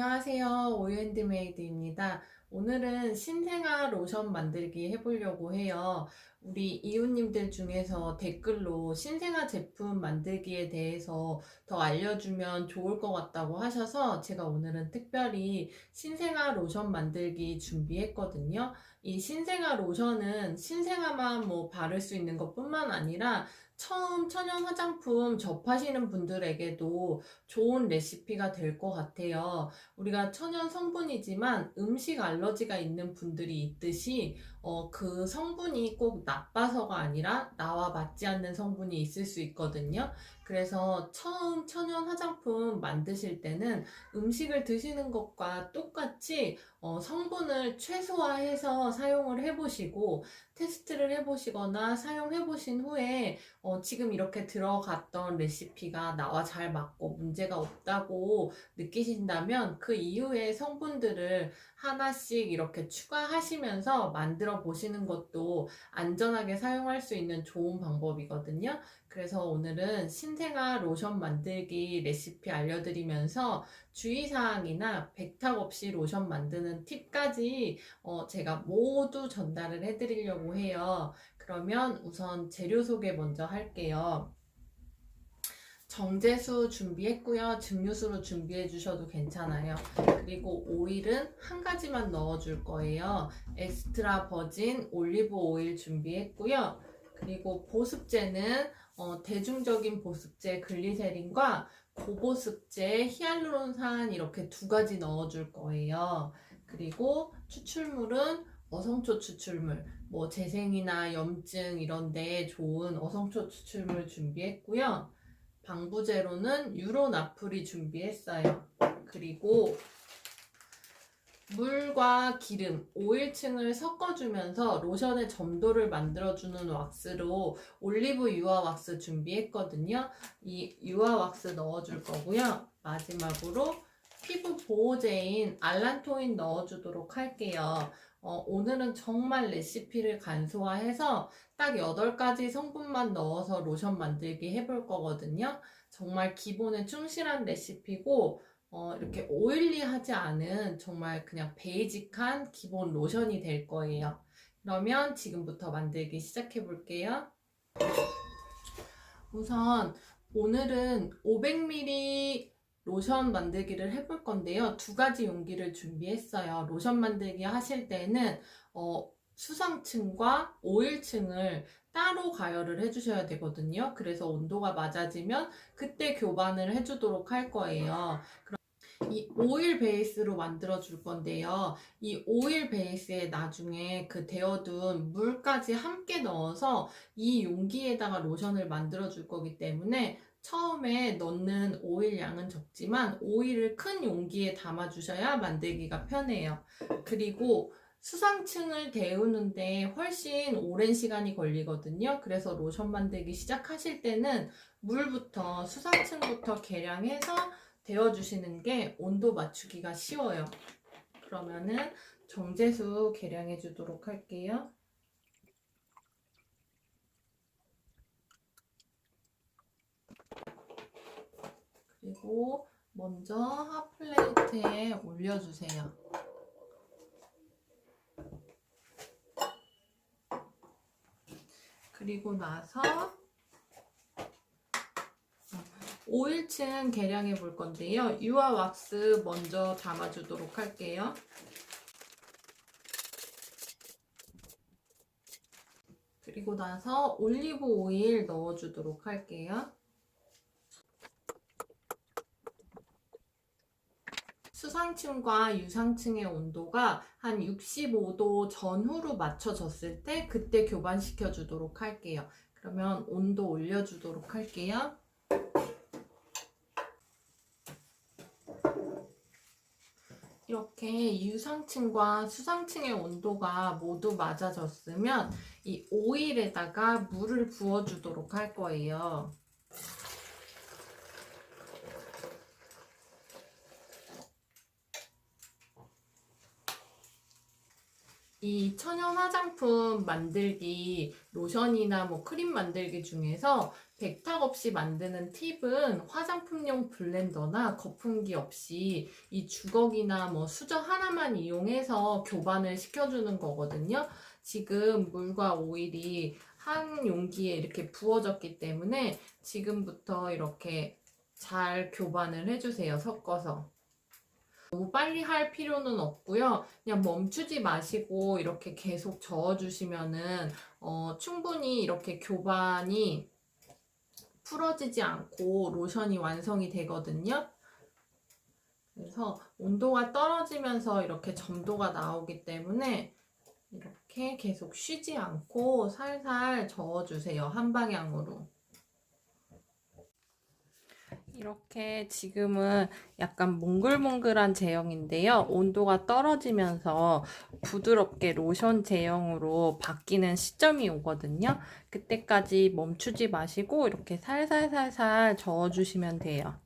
안녕하세요. 오유핸드메이드입니다. 오늘은 신생아 로션 만들기 해보려고 해요. 우리 이웃님들 중에서 댓글로 신생아 제품 만들기에 대해서 더 알려주면 좋을 것 같다고 하셔서 제가 오늘은 특별히 신생아 로션 만들기 준비했거든요. 이 신생아 로션은 신생아만 바를 수 있는 것뿐만 아니라 처음 천연 화장품 접하시는 분들에게도 좋은 레시피가 될 것 같아요. 우리가 천연 성분이지만 음식 알러지가 있는 분들이 있듯이 그 성분이 꼭 나빠서가 아니라 나와 맞지 않는 성분이 있을 수 있거든요. 그래서 처음 천연 화장품 만드실 때는 음식을 드시는 것과 똑같이 성분을 최소화해서 사용을 해보시고 테스트를 해보시거나 사용해보신 후에 지금 이렇게 들어갔던 레시피가 나와 잘 맞고 문제가 없다고 느끼신다면 그 이후에 성분들을 하나씩 이렇게 추가하시면서 만들어 보시는 것도 안전하게 사용할 수 있는 좋은 방법이거든요. 그래서 오늘은 신생아 로션 만들기 레시피 알려드리면서 주의사항이나 백탁 없이 로션 만드는 팁까지 제가 모두 전달을 해드리려고 해요. 그러면 우선 재료 소개 먼저 할게요. 정제수 준비했고요. 증류수로 준비해 주셔도 괜찮아요. 그리고 오일은 한 가지만 넣어줄 거예요. 엑스트라 버진 올리브 오일 준비했고요. 그리고 보습제는 대중적인 보습제 글리세린과 고보습제 히알루론산 이렇게 두 가지 넣어줄 거예요. 그리고 추출물은 어성초 추출물, 재생이나 염증 이런 데 좋은 어성초 추출물 준비했고요. 방부제로는 유로나프리 준비했어요. 그리고 물과 기름, 오일층을 섞어주면서 로션의 점도를 만들어주는 왁스로 올리브 유화 왁스 준비했거든요. 이 유화 왁스 넣어줄 거고요. 마지막으로 피부 보호제인 알란토인 넣어주도록 할게요. 오늘은 정말 레시피를 간소화해서 딱 8가지 성분만 넣어서 로션 만들기 해볼 거거든요. 정말 기본에 충실한 레시피고 이렇게 오일리하지 않은 정말 그냥 베이직한 기본 로션이 될 거예요. 그러면 지금부터 만들기 시작해 볼게요. 우선 오늘은 500ml 로션 만들기를 해볼 건데요. 두 가지 용기를 준비했어요. 로션 만들기 하실 때는 수상층과 오일층을 따로 가열을 해주셔야 되거든요. 그래서 온도가 맞아지면 그때 교반을 해주도록 할 거예요. 이 오일 베이스로 만들어 줄 건데요. 이 오일 베이스에 나중에 그 데워둔 물까지 함께 넣어서 이 용기에다가 로션을 만들어 줄 거기 때문에 처음에 넣는 오일 양은 적지만 오일을 큰 용기에 담아 주셔야 만들기가 편해요. 그리고 수상층을 데우는데 훨씬 오랜 시간이 걸리거든요. 그래서 로션 만들기 시작하실 때는 물부터 수상층부터 계량해서 데워주시는 게 온도 맞추기가 쉬워요. 그러면은 정제수 계량해 주도록 할게요. 그리고 먼저 핫플레이트에 올려주세요. 그리고 나서 5일층 계량해 볼 건데요. 유화 왁스 먼저 담아주도록 할게요. 그리고 나서 올리브 오일 넣어주도록 할게요. 수상층과 유상층의 온도가 한 65도 전후로 맞춰졌을 때 그때 교반시켜 주도록 할게요. 그러면 온도 올려주도록 할게요. 이렇게 유상층과 수상층의 온도가 모두 맞아졌으면 이 오일에다가 물을 부어주도록 할 거예요. 이 천연 화장품 만들기 로션이나 뭐 크림 만들기 중에서 백탁 없이 만드는 팁은 화장품용 블렌더나 거품기 없이 이 주걱이나 뭐 수저 하나만 이용해서 교반을 시켜주는 거거든요. 지금 물과 오일이 한 용기에 이렇게 부어졌기 때문에 지금부터 이렇게 잘 교반을 해주세요. 섞어서. 너무 빨리 할 필요는 없고요. 그냥 멈추지 마시고 이렇게 계속 저어주시면은 충분히 이렇게 교반이 풀어지지 않고 로션이 완성이 되거든요. 그래서 온도가 떨어지면서 이렇게 점도가 나오기 때문에 이렇게 계속 쉬지 않고 살살 저어주세요. 한 방향으로. 이렇게 지금은 약간 몽글몽글한 제형인데요. 온도가 떨어지면서 부드럽게 로션 제형으로 바뀌는 시점이 오거든요. 그때까지 멈추지 마시고 이렇게 살살살살 저어주시면 돼요.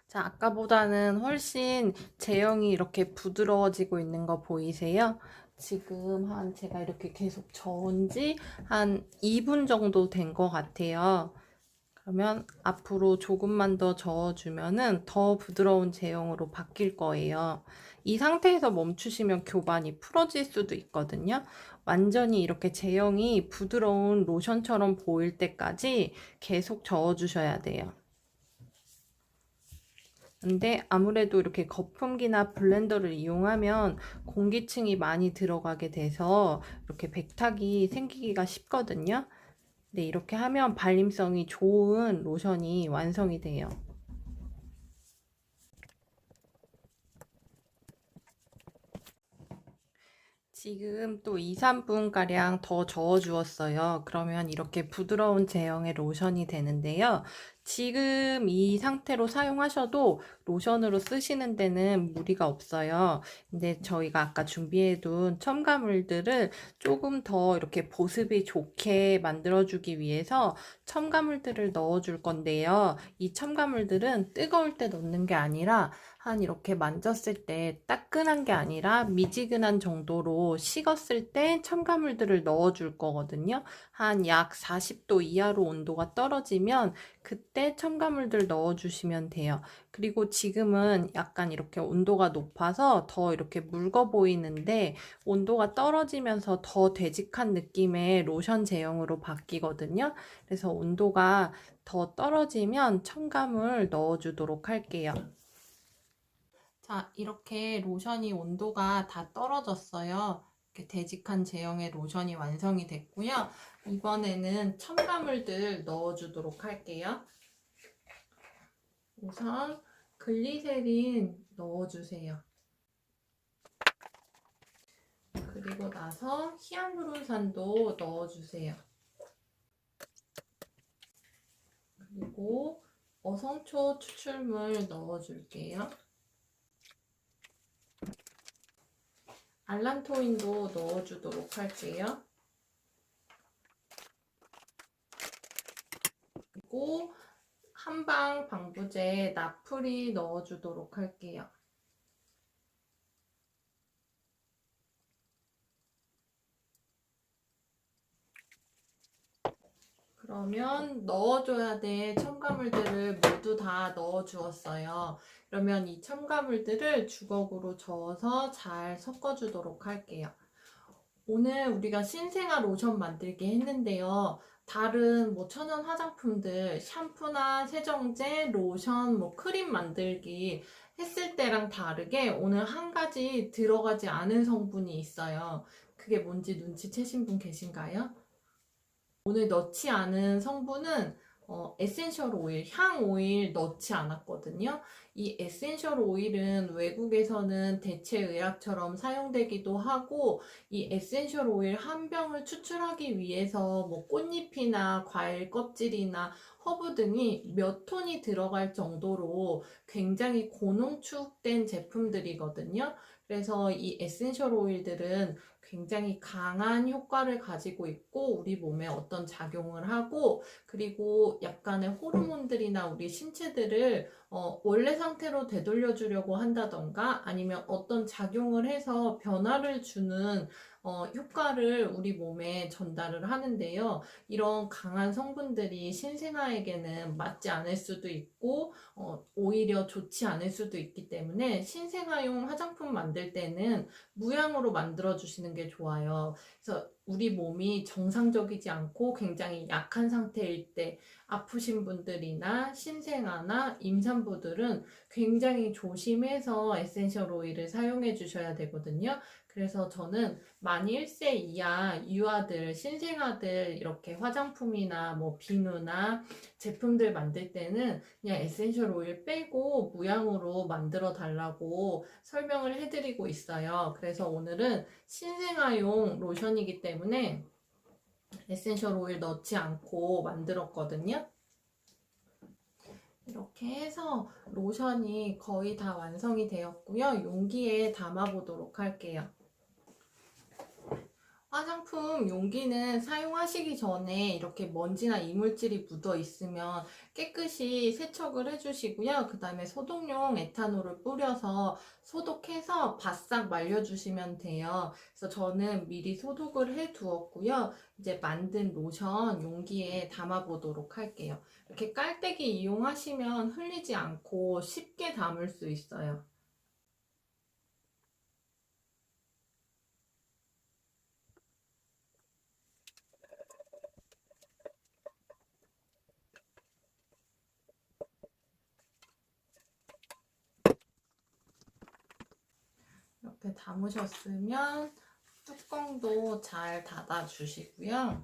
자, 아까보다는 훨씬 제형이 이렇게 부드러워지고 있는 거 보이세요? 지금 제가 이렇게 계속 저은 지 한 2분 정도 된 것 같아요. 그러면 앞으로 조금만 더 저어주면은 더 부드러운 제형으로 바뀔 거예요. 이 상태에서 멈추시면 교반이 풀어질 수도 있거든요. 완전히 이렇게 제형이 부드러운 로션처럼 보일 때까지 계속 저어주셔야 돼요. 근데 아무래도 이렇게 거품기나 블렌더를 이용하면 공기층이 많이 들어가게 돼서 이렇게 백탁이 생기기가 쉽거든요. 근데 이렇게 하면 발림성이 좋은 로션이 완성이 돼요. 지금 또 2, 3분가량 더 저어주었어요. 그러면 이렇게 부드러운 제형의 로션이 되는데요. 지금 이 상태로 사용하셔도 로션으로 쓰시는 데는 무리가 없어요. 근데 저희가 아까 준비해둔 첨가물들을 조금 더 이렇게 보습이 좋게 만들어주기 위해서 첨가물들을 넣어줄 건데요. 이 첨가물들은 뜨거울 때 넣는 게 아니라 한 이렇게 만졌을 때 따끈한 게 아니라 미지근한 정도로 식었을 때 첨가물들을 넣어줄 거거든요. 한 약 40도 이하로 온도가 떨어지면 그때 첨가물들 넣어주시면 돼요. 그리고 지금은 약간 이렇게 온도가 높아서 더 이렇게 묽어 보이는데 온도가 떨어지면서 더 되직한 느낌의 로션 제형으로 바뀌거든요. 그래서 온도가 더 떨어지면 첨가물 넣어주도록 할게요. 자, 이렇게 로션이 온도가 다 떨어졌어요. 이렇게 되직한 제형의 로션이 완성이 됐고요. 이번에는 첨가물들 넣어주도록 할게요. 우선 글리세린 넣어주세요. 그리고 나서 히알루론산도 넣어주세요. 그리고 어성초 추출물 넣어줄게요. 알란토인도 넣어주도록 할게요. 그리고 한방 방부제 나프리 넣어주도록 할게요. 그러면 넣어줘야 될 첨가물들을 모두 다 넣어주었어요. 그러면 이 첨가물들을 주걱으로 저어서 잘 섞어주도록 할게요. 오늘 우리가 신생아 로션 만들기 했는데요. 다른 뭐 천연 화장품들, 샴푸나 세정제, 로션, 뭐 크림 만들기 했을 때랑 다르게 오늘 한 가지 들어가지 않은 성분이 있어요. 그게 뭔지 눈치채신 분 계신가요? 오늘 넣지 않은 성분은 에센셜 오일, 향 오일 넣지 않았거든요. 이 에센셜 오일은 외국에서는 대체 의학처럼 사용되기도 하고, 이 에센셜 오일 한 병을 추출하기 위해서 뭐 꽃잎이나 과일 껍질이나 허브 등이 몇 톤이 들어갈 정도로 굉장히 고농축된 제품들이거든요. 그래서 이 에센셜 오일들은 굉장히 강한 효과를 가지고 있고 우리 몸에 어떤 작용을 하고 그리고 약간의 호르몬들이나 우리 신체들을 원래 상태로 되돌려 주려고 한다던가 아니면 어떤 작용을 해서 변화를 주는 효과를 우리 몸에 전달을 하는데요. 이런 강한 성분들이 신생아에게는 맞지 않을 수도 있고 오히려 좋지 않을 수도 있기 때문에 신생아용 화장품 만들 때는 무향으로 만들어 주시는 게 좋아요. 그래서 우리 몸이 정상적이지 않고 굉장히 약한 상태일 때 아프신 분들이나 신생아나 임산부들은 굉장히 조심해서 에센셜 오일을 사용해 주셔야 되거든요. 그래서 저는 만 1세 이하 유아들, 신생아들 이렇게 화장품이나 뭐 비누나 제품들 만들 때는 그냥 에센셜 오일 빼고 무향으로 만들어 달라고 설명을 해드리고 있어요. 그래서 오늘은 신생아용 로션이기 때문에 에센셜 오일 넣지 않고 만들었거든요. 이렇게 해서 로션이 거의 다 완성이 되었고요. 용기에 담아보도록 할게요. 화장품 용기는 사용하시기 전에 이렇게 먼지나 이물질이 묻어 있으면 깨끗이 세척을 해주시고요. 그 다음에 소독용 에탄올을 뿌려서 소독해서 바싹 말려주시면 돼요. 그래서 저는 미리 소독을 해 두었고요. 이제 만든 로션 용기에 담아 보도록 할게요. 이렇게 깔때기 이용하시면 흘리지 않고 쉽게 담을 수 있어요. 이렇게 담으셨으면 뚜껑도 잘 닫아 주시고요.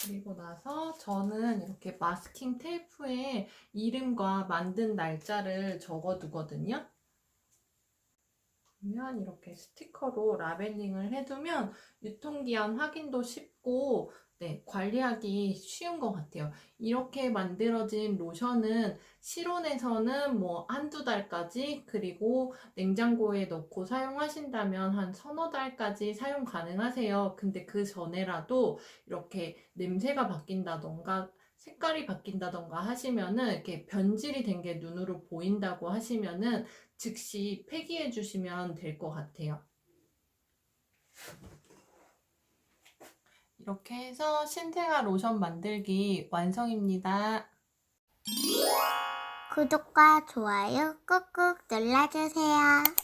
그리고 나서 저는 이렇게 마스킹 테이프에 이름과 만든 날짜를 적어 두거든요. 그러면 이렇게 스티커로 라벨링을 해두면 유통기한 확인도 쉽고 관리하기 쉬운 것 같아요. 이렇게 만들어진 로션은 실온에서는 뭐 한두 달까지, 그리고 냉장고에 넣고 사용하신다면 한 서너 달까지 사용 가능하세요. 근데 그 전에라도 이렇게 냄새가 바뀐다던가 색깔이 바뀐다던가 하시면은, 이렇게 변질이 된 게 눈으로 보인다고 하시면은 즉시 폐기해 주시면 될 것 같아요. 이렇게 해서 신생아 로션 만들기 완성입니다. 구독과 좋아요 꾹꾹 눌러주세요.